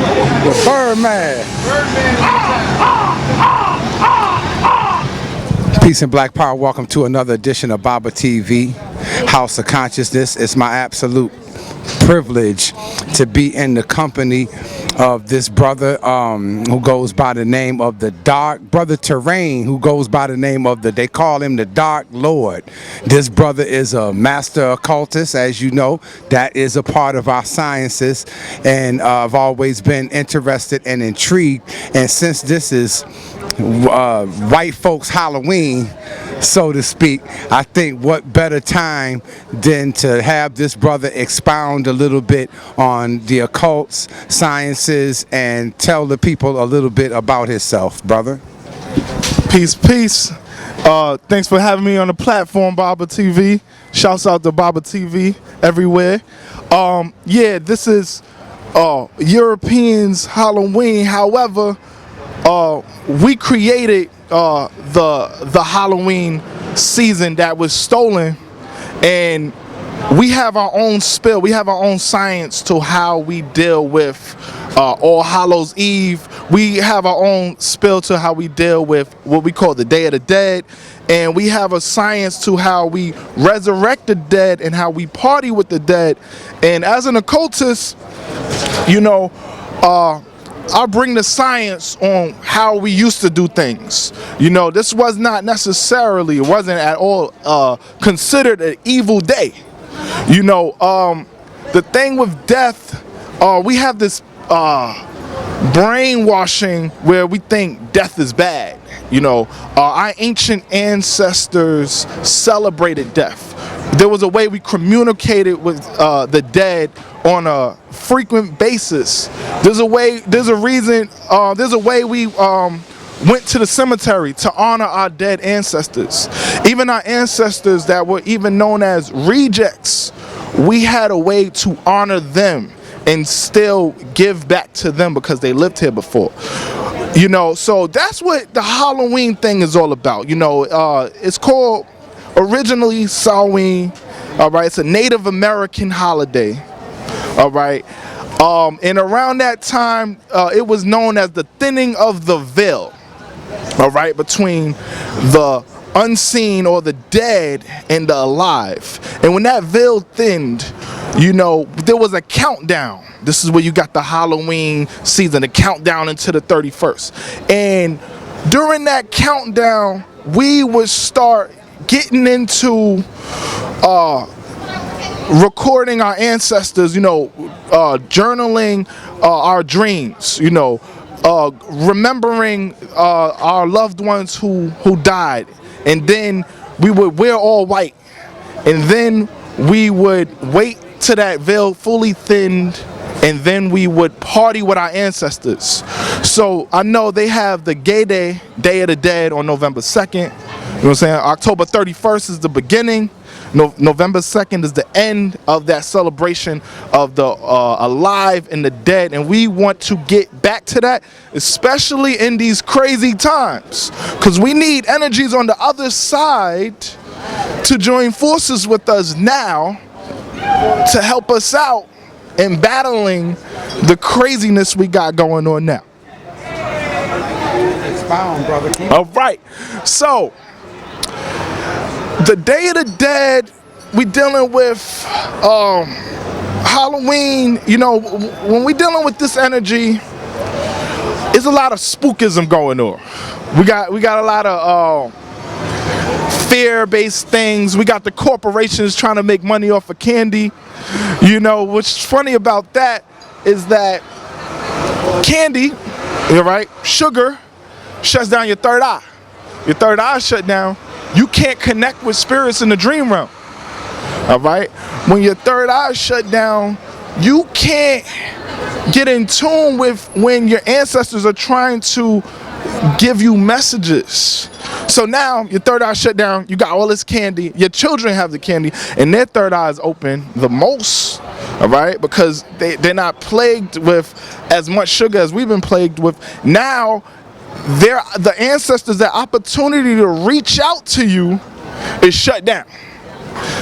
The Birdman. Peace and Black Power. Welcome to another edition of Babatv, House of Consciousness. It's my absolute privilege to be in the company of this brother who goes by the name of the Dark Brother Terrain, who goes by the name of they call him the Dark Lord. This brother is a master occultist, as you know. That is a part of our sciences, and I've always been interested and intrigued. And since this is white folks Halloween, so to speak, I think what better time than to have this brother expound a little bit on the occults, sciences, and tell the people a little bit about himself, brother. Peace, peace. Thanks for having me on the platform, Babatv. Shouts out to Babatv everywhere. Yeah, this is Europeans Halloween. However, we created the Halloween season that was stolen, and we have our own spell. We have our own science to how we deal with All Hallows Eve. We have our own spell to how we deal with what we call the Day of the Dead, and we have a science to how we resurrect the dead and how we party with the dead. And as an occultist, you know, I bring the science on how we used to do things. You know, this was not necessarily, it wasn't at all considered an evil day. You know, the thing with death, we have this brainwashing where we think death is bad. You know, our ancient ancestors celebrated death. There was a way we communicated with the dead on a frequent basis. There's a way we went to the cemetery to honor our dead ancestors. Even our ancestors that were even known as rejects, we had a way to honor them and still give back to them because they lived here before. You know, so that's what the Halloween thing is all about. You know, it's called originally Samhain. All right, it's a Native American holiday. All right, and around that time, it was known as the thinning of the veil. All right, between the unseen or the dead and the alive. And when that veil thinned, you know, there was a countdown. This is where you got the Halloween season, the countdown into the 31st. And during that countdown, we would start getting into recording our ancestors, you know, journaling our dreams, you know, remembering our loved ones who died. And then we would wear all white, and then we would wait till that veil fully thinned, and then we would party with our ancestors. So I know they have the gay day, Day of the Dead, on November 2nd. You know what I'm saying? October 31st is the beginning. November 2nd is the end of that celebration of the alive and the dead, and we want to get back to that, especially in these crazy times, because we need energies on the other side to join forces with us now to help us out in battling the craziness we got going on now. Expound, brother. All right, so the Day of the Dead, we dealing with Halloween. You know, when we dealing with this energy, there's a lot of spookism going on. We got a lot of fear-based things. We got the corporations trying to make money off of candy. You know, what's funny about that is that candy, you're right, sugar shuts down your third eye. Your third eye shut down. You can't connect with spirits in the dream realm. All right? When your third eye is shut down, you can't get in tune with when your ancestors are trying to give you messages. So now your third eye shut down, you got all this candy, your children have the candy, and their third eye is open the most, all right? Because they're not plagued with as much sugar as we've been plagued with. Now, the ancestors, their opportunity to reach out to you is shut down.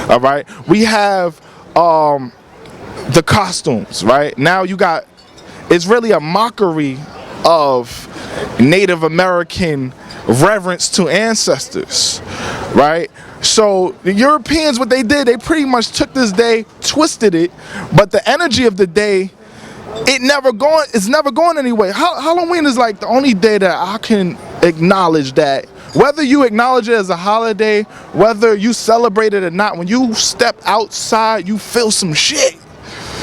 All right, we have the costumes. Right now, you got is really a mockery of Native American reverence to ancestors, right? So the Europeans, what they did, they pretty much took this day, twisted it, but the energy of the day, it's never going anywhere. Halloween is like the only day that I can acknowledge that, whether you acknowledge it as a holiday, whether you celebrate it or not, when you step outside, you feel some shit.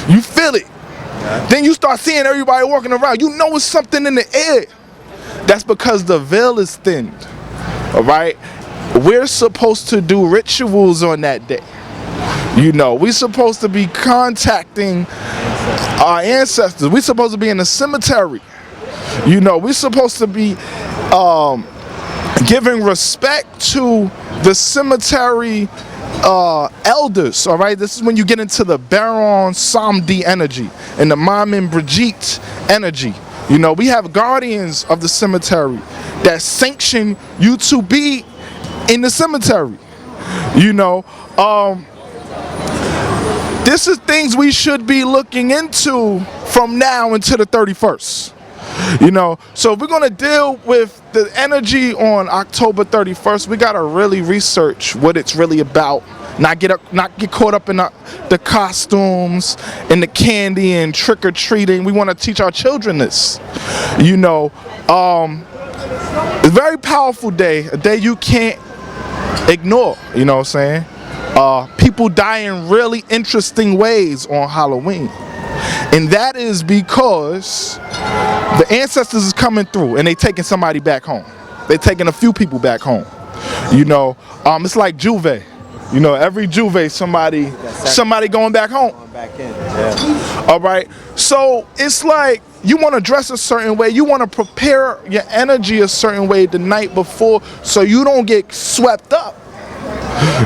You feel it. Then you start seeing everybody walking around. You know it's something in the air. That's because the veil is thinned. All right? We're supposed to do rituals on that day. You know, we're supposed to be contacting our ancestors. We're supposed to be in the cemetery. You know, we're supposed to be giving respect to the cemetery elders. All right, this is when you get into the Baron Samedi energy and the Mamin Brigitte energy. You know, we have guardians of the cemetery that sanction you to be in the cemetery. You know, this is things we should be looking into from now until the 31st. You know, so if we're going to deal with the energy on October 31st, we got to really research what it's really about. Not get caught up in the costumes and the candy and trick-or-treating. We want to teach our children this. You know, it's a very powerful day, a day you can't ignore, you know what I'm saying? People die in really interesting ways on Halloween. And that is because the ancestors is coming through and they taking somebody back home. They taking a few people back home. You know, it's like Juve. You know, every Juve, somebody going back home. All right. So it's like you want to dress a certain way. You want to prepare your energy a certain way the night before so you don't get swept up.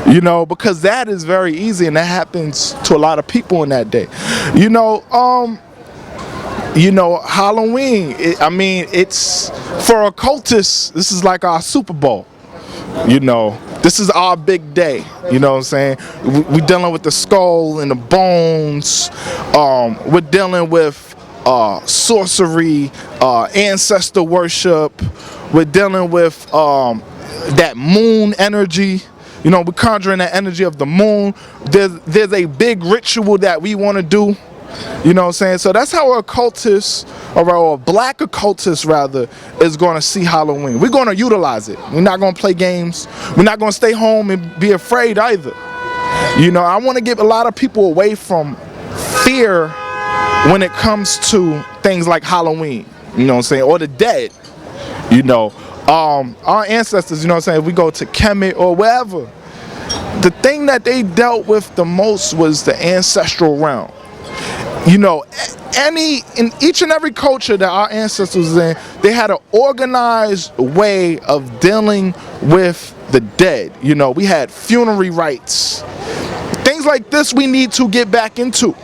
You know, because that is very easy and that happens to a lot of people on that day. You know, Halloween, it's for occultists, this is like our Super Bowl. You know, this is our big day. You know what I'm saying? We're dealing with the skull and the bones. We're dealing with sorcery, ancestor worship. We're dealing with that moon energy. You know, we're conjuring that energy of the moon. There's a big ritual that we want to do. You know what I'm saying? So that's how occultists, or black occultists rather, is going to see Halloween. We're going to utilize it. We're not going to play games. We're not going to stay home and be afraid either. You know, I want to get a lot of people away from fear when it comes to things like Halloween. You know what I'm saying? Or the dead. You know, our ancestors, you know what I'm saying, if we go to Kemet or wherever, the thing that they dealt with the most was the ancestral realm. You know, in each and every culture that our ancestors was in, they had an organized way of dealing with the dead. You know, we had funerary rites. Things like this we need to get back into.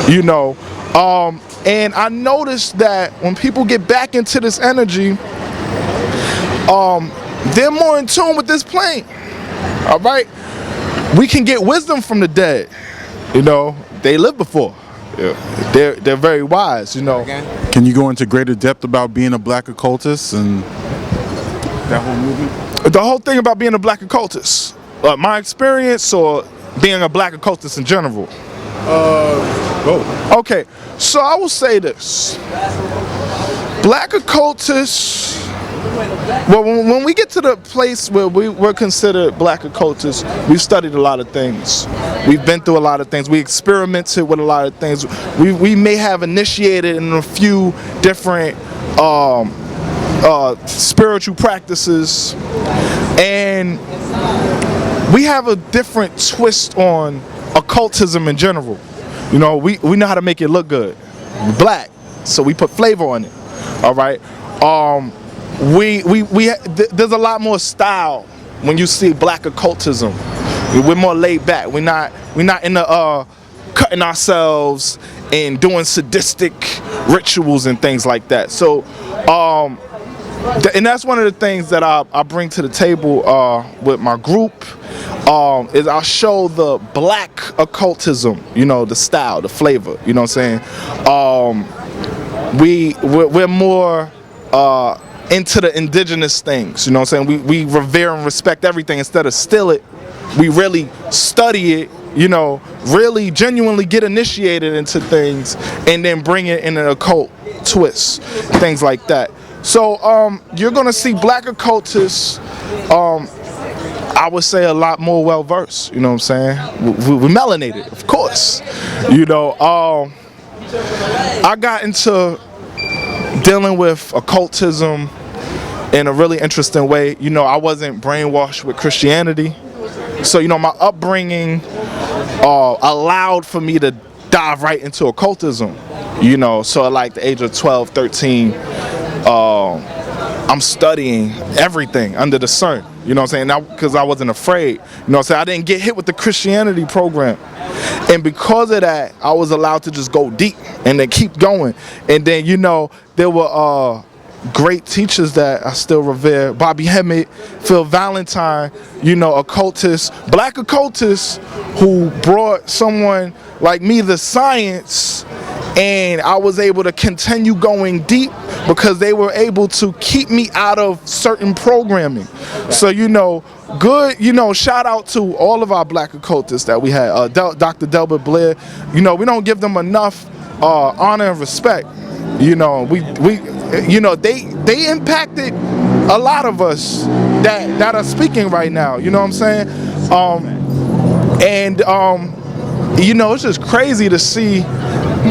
You know, and I noticed that when people get back into this energy, they're more in tune with this plane. All right, we can get wisdom from the dead. You know, they lived before. Yeah. They're very wise. You know. Can you go into greater depth about being a black occultist and that whole movement? The whole thing about being a black occultist, my experience, or being a black occultist in general. Both. Okay, so I will say this: black occultists. Well, when we get to the place where we're considered black occultists, we've studied a lot of things. We've been through a lot of things. We experimented with a lot of things. We may have initiated in a few different spiritual practices, and we have a different twist on occultism in general. You know, we know how to make it look good. We're black, so we put flavor on it. All right. There's a lot more style when you see black occultism. We're more laid back. We're not in the cutting ourselves and doing sadistic rituals and things like that. So, and that's one of the things that I bring to the table with my group. Is I'll show the black occultism, you know, the style, the flavor, you know what I'm saying? we're more into the indigenous things, you know what I'm saying? We revere and respect everything instead of steal it. We really study it, you know, really genuinely get initiated into things and then bring it in an occult twist, things like that. So you're gonna see black occultists, I would say a lot more well versed, you know what I'm saying? We melanated, of course. You know, I got into dealing with occultism in a really interesting way. You know, I wasn't brainwashed with Christianity. So, you know, my upbringing allowed for me to dive right into occultism. You know, so at like the age of 12, 13, I'm studying everything under the sun. You know what I'm saying? Because I wasn't afraid. You know what I'm saying? I didn't get hit with the Christianity program. And because of that, I was allowed to just go deep and then keep going. And then, you know, there were great teachers that I still revere. Babatv, Phil Valentine, you know, occultists, black occultists who brought someone like me the science, and I was able to continue going deep because they were able to keep me out of certain programming. So, you know, good, you know, shout out to all of our black occultists that we had. Dr. Delbert Blair, you know, we don't give them enough honor and respect. You know, you know, they impacted a lot of us that are speaking right now. You know what I'm saying? You know, it's just crazy to see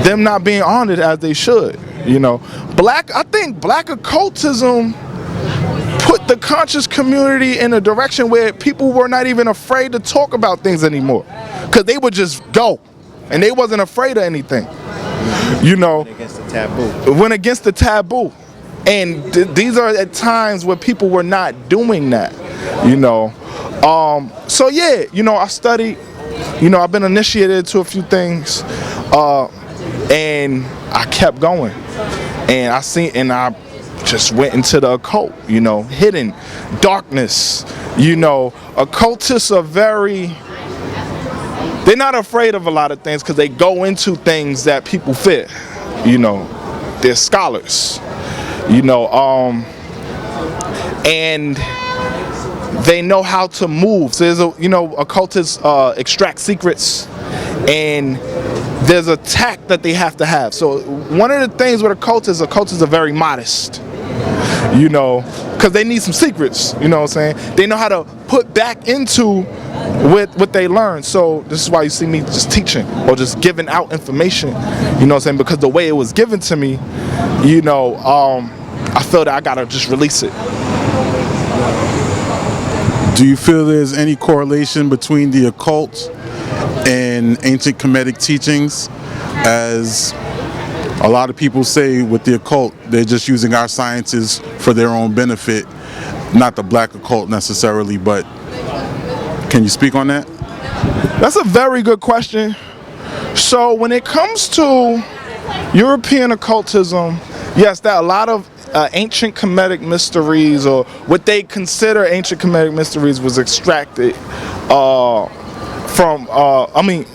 them not being honored as they should. You know, I think black occultism put the conscious community in a direction where people were not even afraid to talk about things anymore, because they would just go, and they wasn't afraid of anything. You know, went against the taboo, and these are at times where people were not doing that. You know, so yeah, you know, I studied. You know, I've been initiated to a few things, and I kept going, and I just went into the occult. You know, hidden darkness. You know, occultists are they're not afraid of a lot of things because they go into things that people fear. You know, they're scholars. You know, and they know how to move. So there's you know, occultists extract secrets, and there's a tact that they have to have. So one of the things with occultists are very modest. You know, because they need some secrets. You know what I'm saying? They know how to put back into what they learn. So this is why you see me just teaching or just giving out information. You know what I'm saying? Because the way it was given to me, you know, I feel that I gotta just release it. Do you feel there's any correlation between the occult and ancient Kemetic teachings? As a lot of people say with the occult, they're just using our sciences for their own benefit, not the black occult necessarily, but can you speak on that? That's a very good question. So when it comes to European occultism, yes, that a lot of ancient Kemetic mysteries, or what they consider ancient Kemetic mysteries, was extracted from,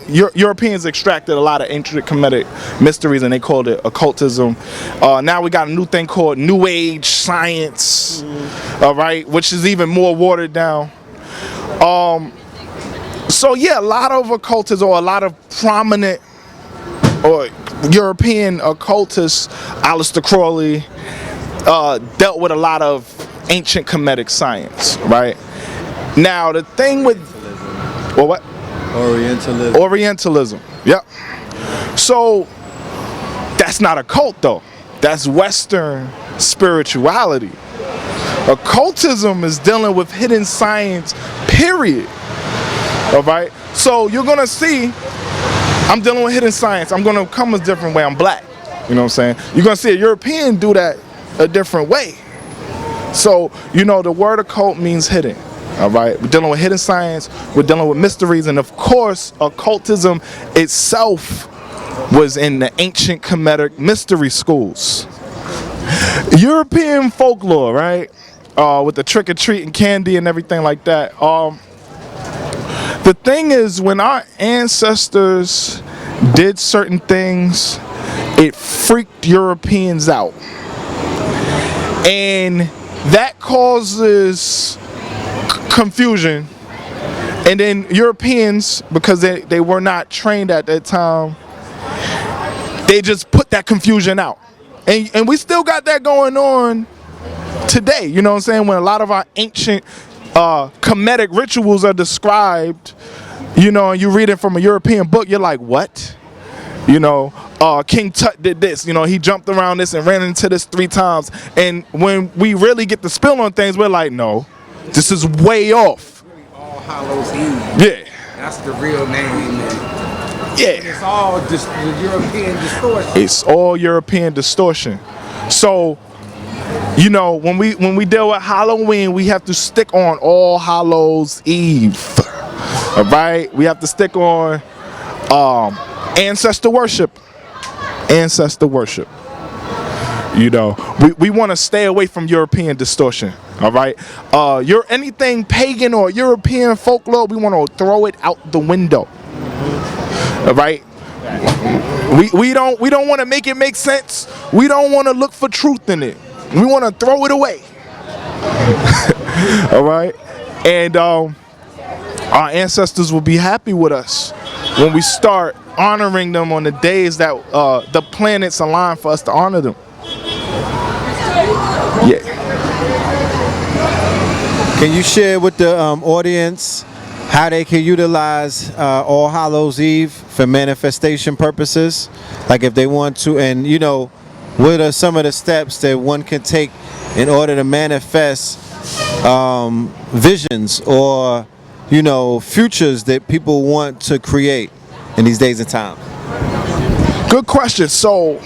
Europeans extracted a lot of ancient Kemetic mysteries and they called it occultism. Now we got a new thing called New Age science, all right, which is even more watered down. So yeah, a lot of occultists, or a lot of prominent or European occultists, Aleister Crowley, dealt with a lot of ancient Kemetic science, right? Now the thing with, well, what? Orientalism. Yep. So that's not a cult though. That's Western spirituality. Occultism is dealing with hidden science, period. All right. So you're gonna see, I'm dealing with hidden science. I'm gonna come a different way. I'm black. You know what I'm saying? You're gonna see a European do that a different way. So you know, the word occult means hidden. All right, we're dealing with hidden science, we're dealing with mysteries, and of course, occultism itself was in the ancient Kemetic mystery schools. European folklore, right, with the trick-or-treat and candy and everything like that. The thing is, when our ancestors did certain things, it freaked Europeans out. And that causes confusion. And then Europeans, because they were not trained at that time, they just put that confusion out. And we still got that going on today, you know what I'm saying? When a lot of our ancient Kemetic rituals are described, you know, and you read it from a European book, you're like, what? You know, King Tut did this, you know, he jumped around this and ran into this 3 times. And when we really get the spill on things, we're like, no, this is way off. Really All Hallows Eve. Yeah. That's the real name. Yeah. It's all just the European distortion. It's all European distortion. So, you know, when we deal with Halloween, we have to stick on All Hallows Eve. All right? We have to stick on ancestor worship. Ancestor worship. You know, we want to stay away from European distortion. All right? Anything pagan or European folklore, we want to throw it out the window. All right, we don't want to make it make sense. We don't want to look for truth in it. We want to throw it away. All right, and our ancestors will be happy with us when we start honoring them on the days that the planets align for us to honor them. Yeah. Can you share with the audience how they can utilize All Hallows Eve for manifestation purposes? Like if they want to, and you know, what are some of the steps that one can take in order to manifest visions or, you know, futures that people want to create in these days and times? Good question. So,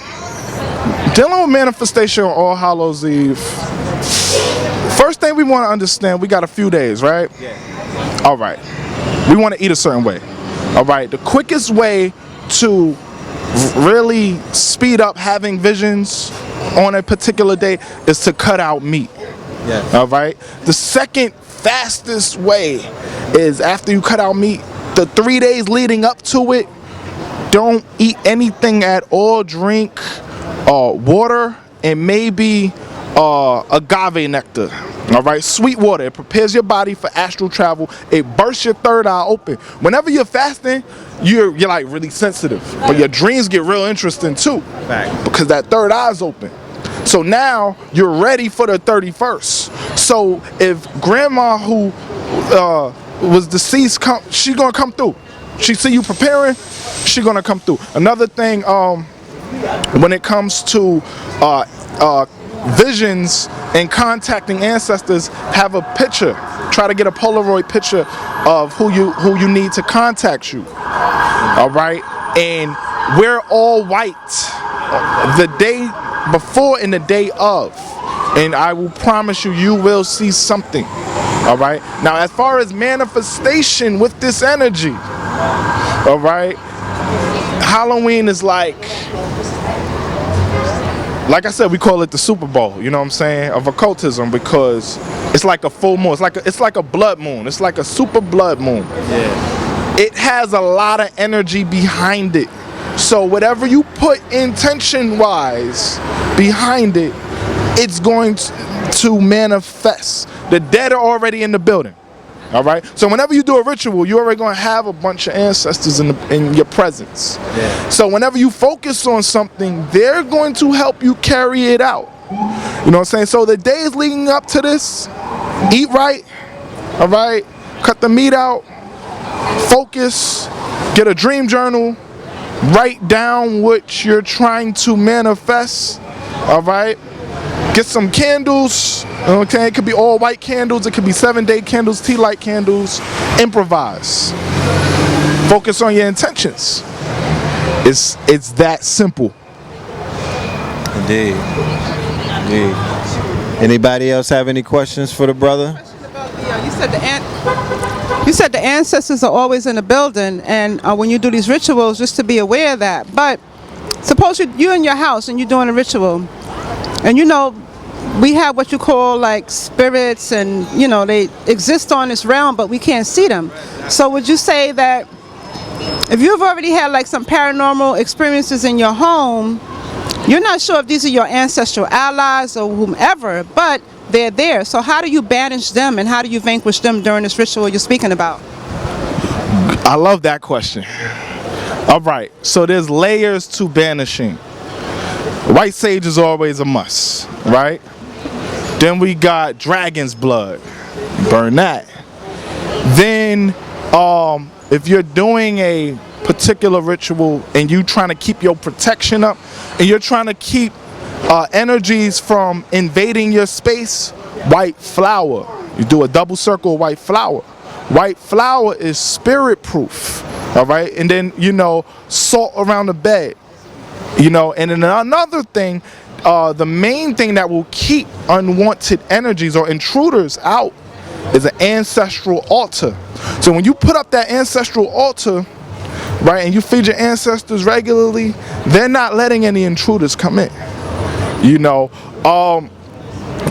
dealing with manifestation on All Hallows Eve, first thing we want to understand, we got a few days, right? Yeah. All right. We want to eat a certain way. All right. The quickest way to really speed up having visions on a particular day is to cut out meat. Yeah. All right. The second fastest way is after you cut out meat, the 3 days leading up to it, don't eat anything at all. Drink water and maybe agave nectar. All right, sweet water. It prepares your body for astral travel. It bursts your third eye open. Whenever you're fasting, you're like really sensitive, but your dreams get real interesting too, because that third eye is open. So now you're ready for the 31st. So if grandma who was deceased she's gonna come through. She see you preparing, she's gonna come through. Another thing, when it comes to visions and contacting ancestors, have a picture. Try to get a Polaroid picture of who you need to contact you. All right, and wear all white the day before and the day of, and I will promise you, you will see something. All right. Now, as far as manifestation with this energy, all right, Halloween is like I said, we call it the Super Bowl, you know what I'm saying, of occultism, because it's like a full moon. It's like a blood moon. It's like a super blood moon. Yeah. It has a lot of energy behind it. So whatever you put intention-wise behind it, it's going to manifest. The dead are already in the building. All right. So whenever you do a ritual, you're already going to have a bunch of ancestors in your presence. Yeah. So whenever you focus on something, they're going to help you carry it out. You know what I'm saying? So the days leading up to this, eat right. All right. Cut the meat out. Focus. Get a dream journal. Write down what you're trying to manifest. All right. Get some candles, okay? It could be all white candles, it could be 7-day candles, tea light candles. Improvise. Focus on your intentions. It's that simple. Indeed. Indeed. Anybody else have any questions for the brother? You said the ancestors are always in the building, and when you do these rituals, just to be aware of that. But suppose you're in your house and you're doing a ritual, and you know, we have what you call like spirits, and you know, they exist on this realm, but we can't see them. So would you say that if you've already had like some paranormal experiences in your home, You're not sure if these are your ancestral allies or whomever, but they're there. So how do you banish them and how do you vanquish them during this ritual you're speaking about? I love that question. All right, so there's layers to banishing. White sage is always a must, right? Then we got dragon's blood. Burn that. Then if you're doing a particular ritual and you trying to keep your protection up and you're trying to keep energies from invading your space, white flour. You do a double circle of white flour. White flour is spirit proof, all right? And then, you know, salt around the bed, you know. And then another thing, the main thing that will keep unwanted energies or intruders out is an ancestral altar. So when you put up that ancestral altar, right, and you feed your ancestors regularly, they're not letting any intruders come in. You know,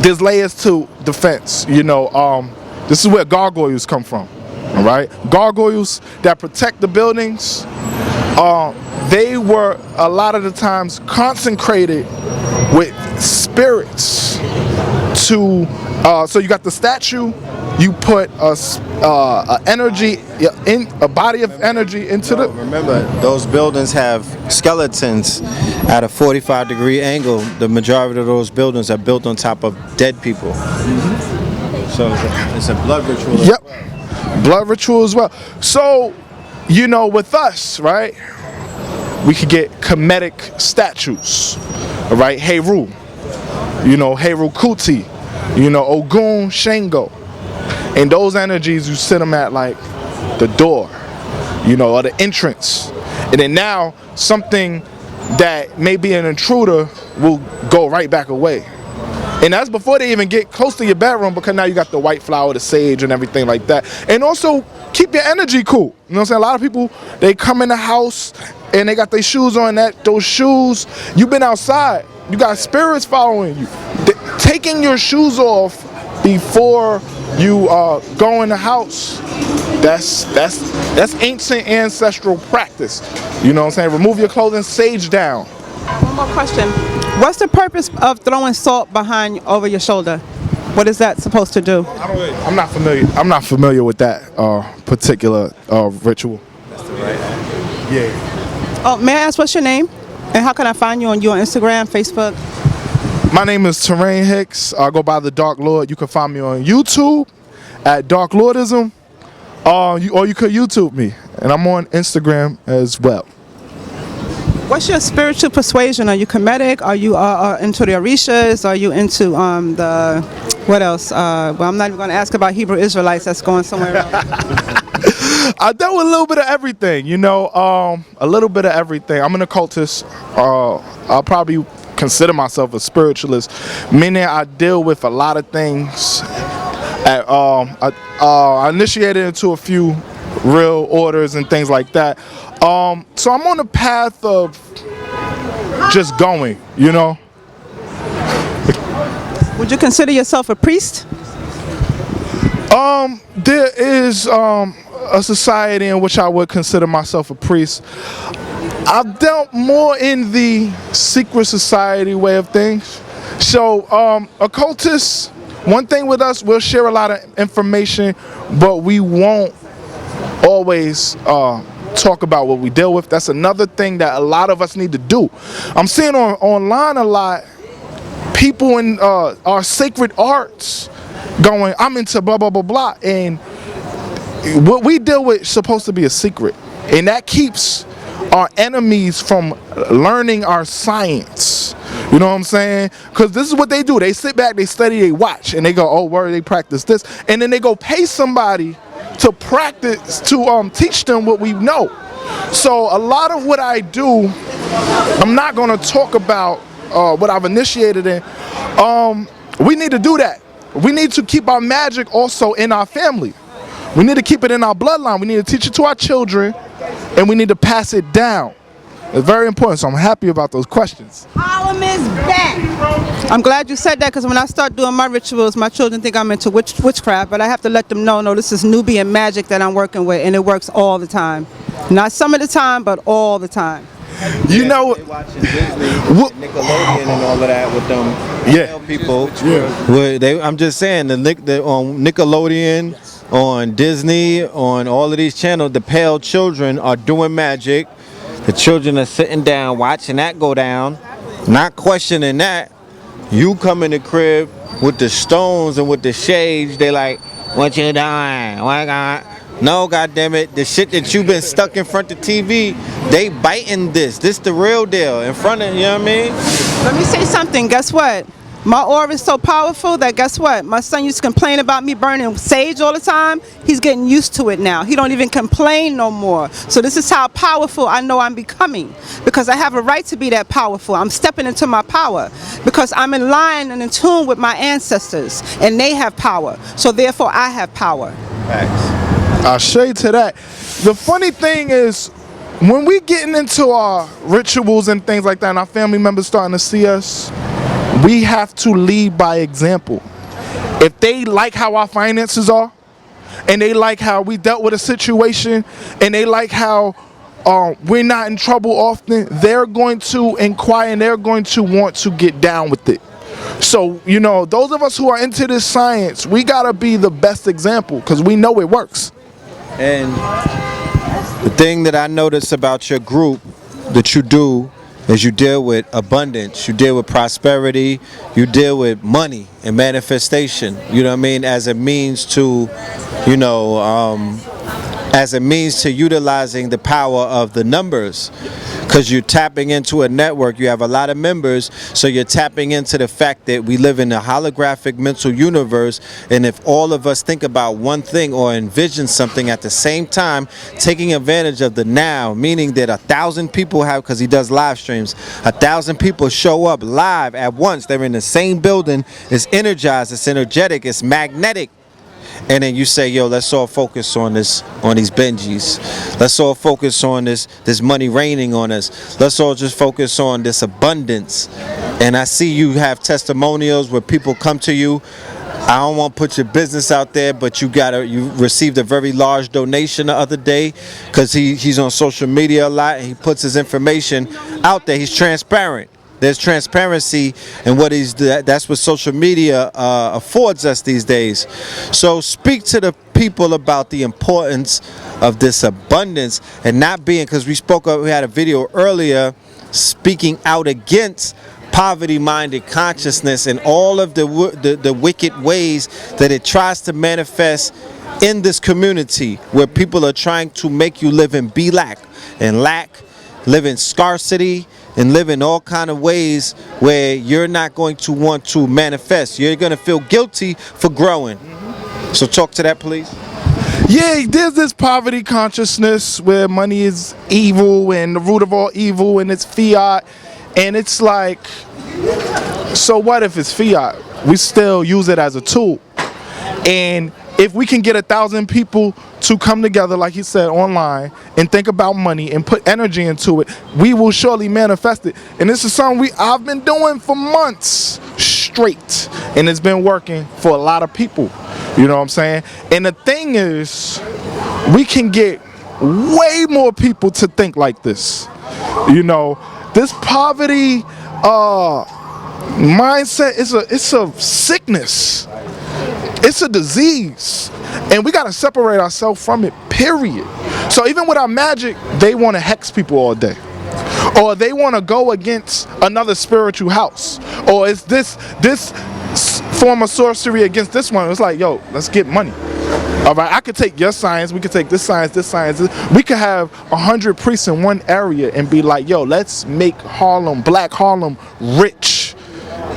there's layers to defense. You know, this is where gargoyles come from. All right, gargoyles that protect the buildings. They were a lot of the times consecrated with spirits to. So you got the statue. You put a energy in a body of energy into the. Remember, those buildings have skeletons at a 45-degree angle. The majority of those buildings are built on top of dead people. So it's a blood ritual. Yep, blood ritual as well. So, you know, with us, right, we could get Kinetic statues. All right, Heru. You know, Heru Kuti. You know, Ogun Shango. And those energies, you sit them at like the door, you know, or the entrance. And then now something that may be an intruder will go right back away. And that's before they even get close to your bedroom, because now you got the white flower, the sage and everything like that. And also keep your energy cool. You know what I'm saying? A lot of people, they come in the house and they got their shoes on, those shoes, you've been outside. You got spirits following you. Taking your shoes off before you go in the house, that's ancient ancestral practice. You know what I'm saying? Remove your clothing, sage down. One more question. What's the purpose of throwing salt behind over your shoulder? What is that supposed to do? I'm not familiar with that particular ritual. That's the right. Yeah. Oh, may I ask what's your name? And how can I find you on Instagram, Facebook? My name is Terrain Hicks. I go by the Dark Lord. You can find me on YouTube at Dark Lordism, or you could YouTube me, and I'm on Instagram as well. What's your spiritual persuasion? Are you Kinetic? Are you into the Orishas? Are you into the what else? Well, I'm not even going to ask about Hebrew Israelites. That's going somewhere else. I dealt with a little bit of everything, you know, a little bit of everything. I'm an occultist. I'll probably consider myself a spiritualist, meaning I deal with a lot of things. I initiated into a few real orders and things like that. So I'm on the path of just going, you know. Would you consider yourself a priest? There is a society in which I would consider myself a priest. I've dealt more in the secret society way of things. So, occultists, one thing with us, we'll share a lot of information, but we won't always talk about what we deal with. That's another thing that a lot of us need to do. I'm seeing online a lot, people in our sacred arts going, I'm into blah, blah, blah, blah. And what we deal with is supposed to be a secret. And that keeps our enemies from learning our science. You know what I'm saying? Because this is what they do. They sit back, they study, they watch, and they go, oh, word, they practice this. And then they go pay somebody to practice, to teach them what we know. So a lot of what I do, I'm not going to talk about what I've initiated in. We need to do that. We need to keep our magic also in our family. We need to keep it in our bloodline. We need to teach it to our children, and we need to pass it down. It's very important, so I'm happy about those questions. Harlem is back. I'm glad you said that, because when I start doing my rituals, my children think I'm into witchcraft, but I have to let them know, no, this is Nubian magic that I'm working with, and it works all the time. Not some of the time, but all the time. You know, They watching Disney, What- Nickelodeon, and all of that with them Yeah. people. I'm just saying on Nickelodeon, on Disney, on all of these channels, the pale children are doing magic. The children are sitting down watching that go down, not questioning that. You come in the crib with the stones and with the shades. They like, what you doing? What God? No, goddammit, the shit that you've been stuck in front of TV, they biting this. This the real deal in front of, you know what I mean? Let me say something. Guess what? My aura is so powerful that guess what? My son used to complain about me burning sage all the time. He's getting used to it now. He don't even complain no more. So this is how powerful I know I'm becoming, because I have a right to be that powerful. I'm stepping into my power because I'm in line and in tune with my ancestors, and they have power. So therefore I have power. I'll shade to that. The funny thing is, when we getting into our rituals and things like that, and our family members starting to see us, we have to lead by example. If they like how our finances are, and they like how we dealt with a situation, and they like how we're not in trouble often, they're going to inquire and they're going to want to get down with it. So, you know, those of us who are into this science, we gotta be the best example because we know it works. And the thing that I notice about your group that you do is you deal with abundance, you deal with prosperity, you deal with money and manifestation, you know what I mean, as a means to, you know, as a means to utilizing the power of the numbers. Because you're tapping into a network, you have a lot of members, so you're tapping into the fact that we live in a holographic mental universe, and if all of us think about one thing or envision something at the same time, taking advantage of the now, meaning that 1,000 people have, because he does live streams, 1,000 people show up live at once, they're in the same building, it's energized, it's energetic, it's magnetic. And then you say, yo, let's all focus on this, on these Benjis. Let's all focus on this money raining on us. Let's all just focus on this abundance. And I see you have testimonials where people come to you. I don't want to put your business out there, but you received a very large donation the other day because he's on social media a lot and he puts his information out there. He's transparent. There's transparency in what that's what social media affords us these days. So speak to the people about the importance of this abundance and not being, because we had a video earlier speaking out against poverty-minded consciousness and all of the wicked ways that it tries to manifest in this community where people are trying to make you live in lack, live in scarcity, and live in all kind of ways where you're not going to want to manifest. You're going to feel guilty for growing. So talk to that, please. Yeah, there's this poverty consciousness where money is evil and the root of all evil and it's fiat. And it's like, so what if it's fiat? We still use it as a tool. And if we can get 1,000 people to come together, like he said, online and think about money and put energy into it, we will surely manifest it. And this is something I've been doing for months straight, and it's been working for a lot of people. You know what I'm saying? And the thing is, we can get way more people to think like this. You know, this poverty mindset it's a sickness. It's a disease, and we gotta separate ourselves from it, period. So even with our magic, they want to hex people all day, or they want to go against another spiritual house, or it's this form of sorcery against this one. It's like, yo, let's get money. All right, I could take your science, we could take this science. We could have 100 priests in one area and be like, yo, let's make Harlem, Black Harlem, rich.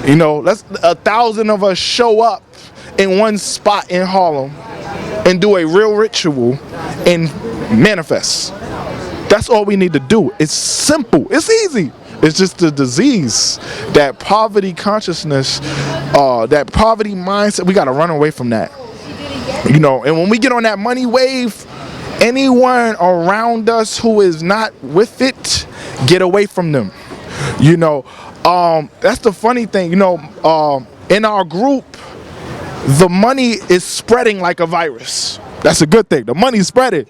You know, let's 1,000 of us show up in one spot in Harlem and do a real ritual and manifest. That's all we need to do. It's simple. It's easy. It's just the disease, that poverty consciousness, that poverty mindset. We got to run away from that. You know, and when we get on that money wave, anyone around us who is not with it, get away from them. You know, that's the funny thing. You know, in our group, the money is spreading like a virus. That's a good thing. The money's spreading.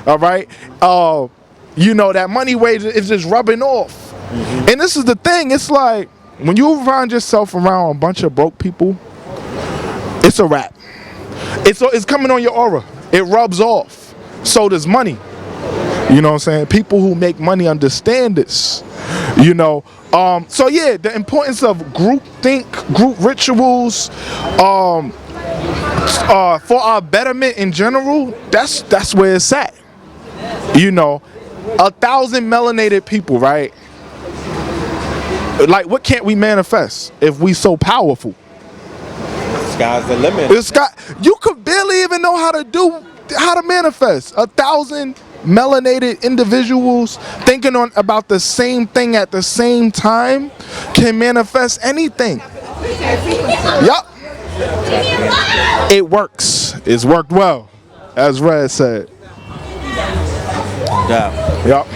All right. You know, that money wave is just rubbing off. And this is the thing, it's like, when you find yourself around a bunch of broke people, it's a wrap. It's coming on your aura. It rubs off. So does money. You know what I'm saying? People who make money understand this. You know, so yeah, the importance of group think, group rituals, for our betterment in general, that's where it's at. You know, 1,000 melanated people, right? Like, what can't we manifest if we so powerful? Sky's the limit. You could barely even know how to manifest. 1,000 melanated individuals thinking about the same thing at the same time can manifest anything. Yup. It works. It's worked well, as Red said. Yeah. Yup.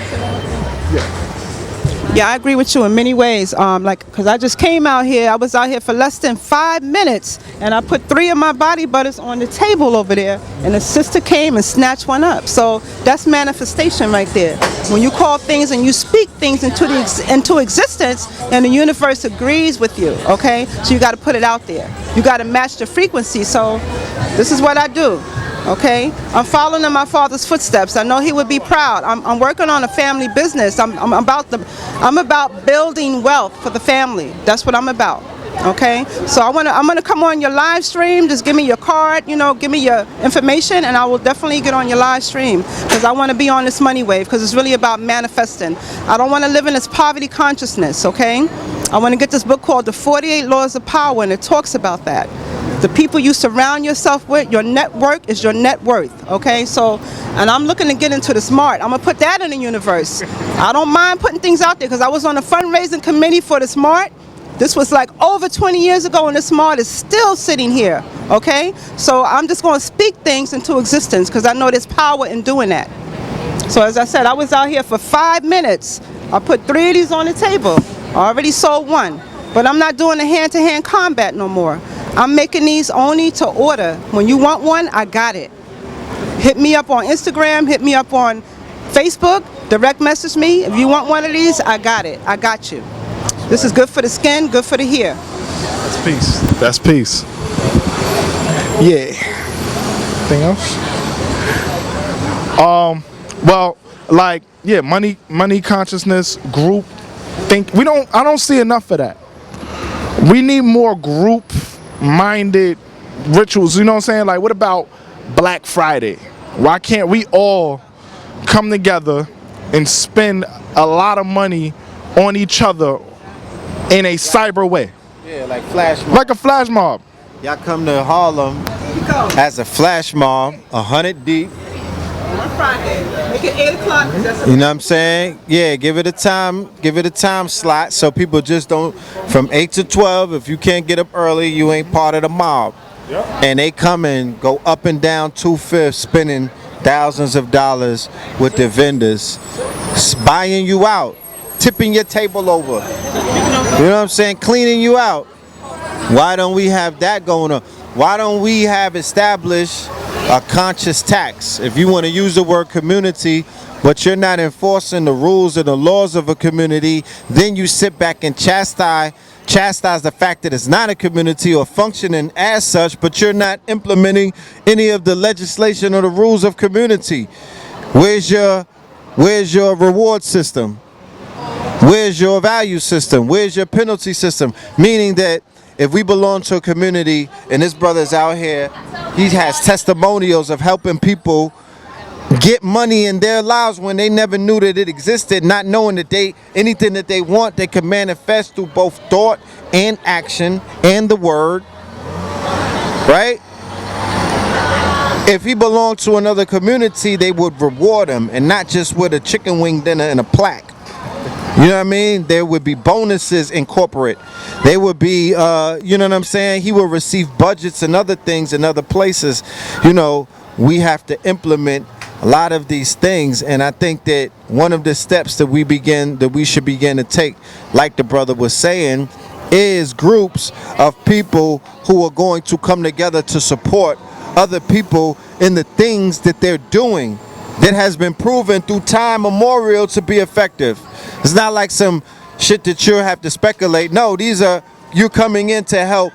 Yeah, I agree with you in many ways. Because I just came out here. I was out here for less than 5 minutes, and I put 3 of my body butters on the table over there, and a sister came and snatched one up. So that's manifestation right there. When you call things and you speak things into existence, and the universe agrees with you. Okay, so you got to put it out there. You got to match the frequency. So this is what I do. Okay, I'm following in my father's footsteps. I know he would be proud. I'm working on a family business. I'm about building wealth for the family. That's what I'm about. Okay, so I'm gonna come on your live stream. Just give me your card, you know, give me your information, and I will definitely get on your live stream, because I want to be on this money wave, because it's really about manifesting. I don't want to live in this poverty consciousness. Okay, I want to get this book called The 48 Laws of Power, and it talks about that. The people you surround yourself with, your network is your net worth, okay? So, and I'm looking to get into the SMART. I'm gonna put that in the universe. I don't mind putting things out there, because I was on the fundraising committee for the SMART. This was like over 20 years ago, and the SMART is still sitting here, okay? So I'm just gonna speak things into existence, because I know there's power in doing that. So as I said, I was out here for 5 minutes. I put 3 of these on the table. I already sold 1, but I'm not doing the hand-to-hand combat no more. I'm making these only to order. When you want one, I got it. Hit me up on Instagram, hit me up on Facebook, direct message me. If you want one of these, I got it. I got you. This is good for the skin, good for the hair. That's peace. That's peace. Yeah. Anything else? Well, like, yeah, money consciousness, group think. I don't see enough of that. We need more group minded rituals. You know what I'm saying? Like, what about Black Friday? Why can't we all come together and spend a lot of money on each other in a cyber way? Yeah, like flash mob. Like a flash mob. Y'all come to Harlem as a flash mob, 100 deep. On Friday, make it 8 o'clock. You know what I'm saying? Yeah, give it a time slot, so people just don't, from 8 to 12, if you can't get up early, you ain't part of the mob. Yep. And they come and go up and down 2/5, spending thousands of dollars with the vendors, buying you out, tipping your table over. You know what I'm saying? Cleaning you out. Why don't we have that going on? Why don't we have established a conscious tax? If you want to use the word community, but you're not enforcing the rules and the laws of a community, then you sit back and chastise the fact that it's not a community or functioning as such, but you're not implementing any of the legislation or the rules of community. Where's your reward system? Where's your value system? Where's your penalty system? Meaning that if we belong to a community, and this brother's out here, he has testimonials of helping people get money in their lives when they never knew that it existed, not knowing that anything that they want, they can manifest through both thought and action and the word, right? If he belonged to another community, they would reward him, and not just with a chicken wing dinner and a plaque. You know what I mean? There would be bonuses in corporate. They would be, you know what I'm saying? He will receive budgets and other things in other places. You know, we have to implement a lot of these things, and I think that one of the steps that we should begin to take, like the brother was saying, is groups of people who are going to come together to support other people in the things that they're doing. that has been proven through time immemorial to be effective. It's not like some shit that you have to speculate. No, these are, you're coming in to help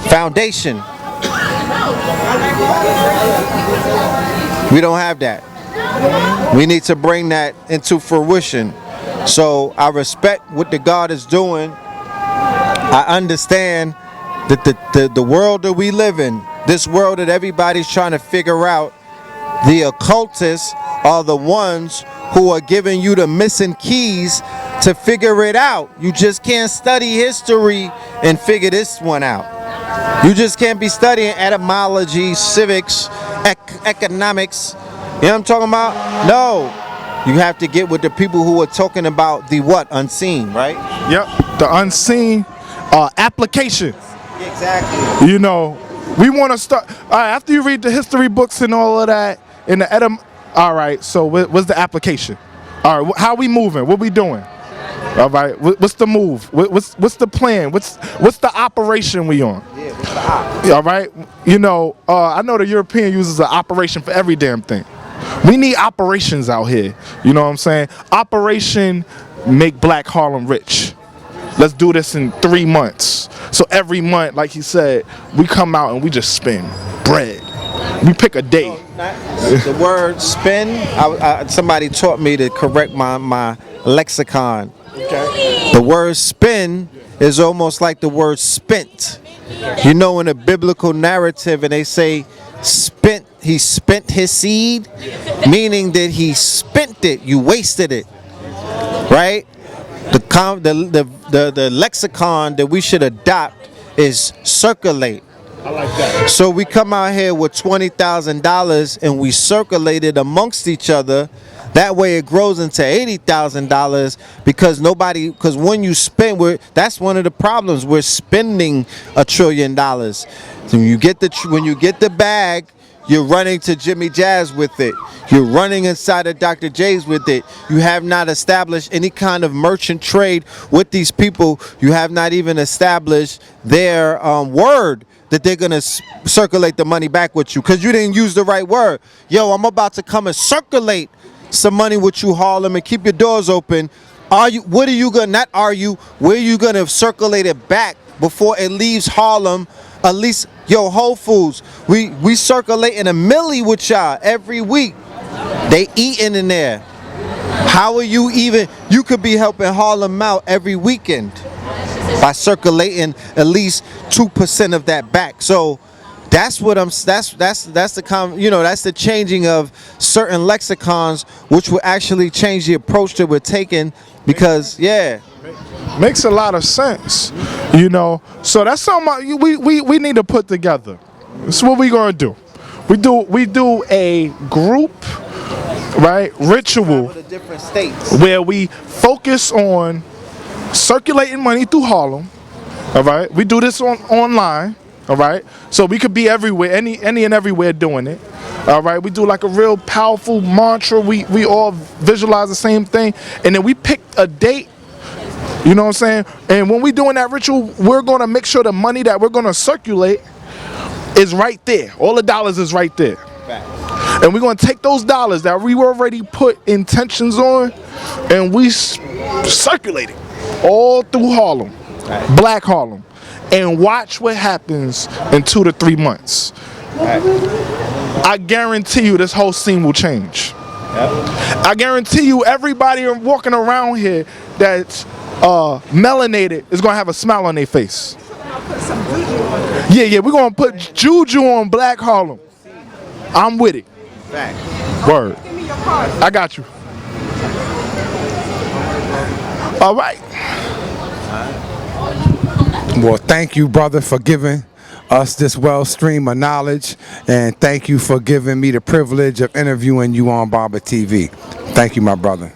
foundation. We don't have that. We need to bring that into fruition. So I respect what the God is doing. I understand that the world that we live in, this world that everybody's trying to figure out, the occultists are the ones who are giving you the missing keys to figure it out. You just can't study history and figure this one out. You just can't be studying etymology, civics, economics. You know what I'm talking about? No. You have to get with the people who are talking about the what? Unseen, right? Yep. The unseen application. Exactly. You know, we want to start. All right, after you read the history books and all of that, and the all right, so what's the application? All right, how we moving? What we doing? All right, what's the move? What's the plan? What's the operation we on? Yeah, what's the op? All right, you know, I know the European uses an operation for every damn thing. We need operations out here. You know what I'm saying? Operation make Black Harlem rich. Let's do this in 3 months. So every month, like he said, we come out and we just spend bread. We pick a day. The word spin, somebody taught me to correct my lexicon. Okay. The word spin is almost like the word spent. You know, in a biblical narrative, and they say he spent his seed, meaning that he spent it, you wasted it, right? The lexicon that we should adopt is circulate. I like that. So we come out here with $20,000 and we circulate it amongst each other. That way it grows into $80,000 because when you spend, that's one of the problems. We're spending $1 trillion. So when you get the bag, you're running to Jimmy Jazz with it. You're running inside of Dr. J's with it. You have not established any kind of merchant trade with these people. You have not even established their word that they're going to circulate the money back with you because you didn't use the right word. Yo, I'm about to come and circulate some money with you, Harlem, and keep your doors open. Where are you going to circulate it back before it leaves Harlem? At least, yo, Whole Foods, we circulating $1 million with y'all every week. They eating in there. How are you could be helping Harlem out every weekend by circulating at least 2% of that back. So that's what that's the changing of certain lexicons, which will actually change the approach that we're taking because makes a lot of sense, you know. So that's something we need to put together. That's what we're gonna do. We do a group, right, ritual with the different states where we focus on circulating money through Harlem. All right, we do this online. All right, so we could be everywhere, any and everywhere doing it. All right, we do like a real powerful mantra. We all visualize the same thing, and then we pick a date. You know what I'm saying? And when we're doing that ritual, we're going to make sure the money that we're going to circulate is right there. All the dollars is right there. And we're going to take those dollars that we already put intentions on, and we circulate it all through Harlem, Black Harlem, and watch what happens in 2 to 3 months. I guarantee you this whole scene will change. I guarantee you everybody walking around here that's melanated is gonna have a smile on their face. Yeah, we're gonna put juju on Black Harlem. I'm with it. Word. I got you. All right. Well, thank you, brother, for giving us this wellstream of knowledge, and thank you for giving me the privilege of interviewing you on Babatv. Thank you, my brother.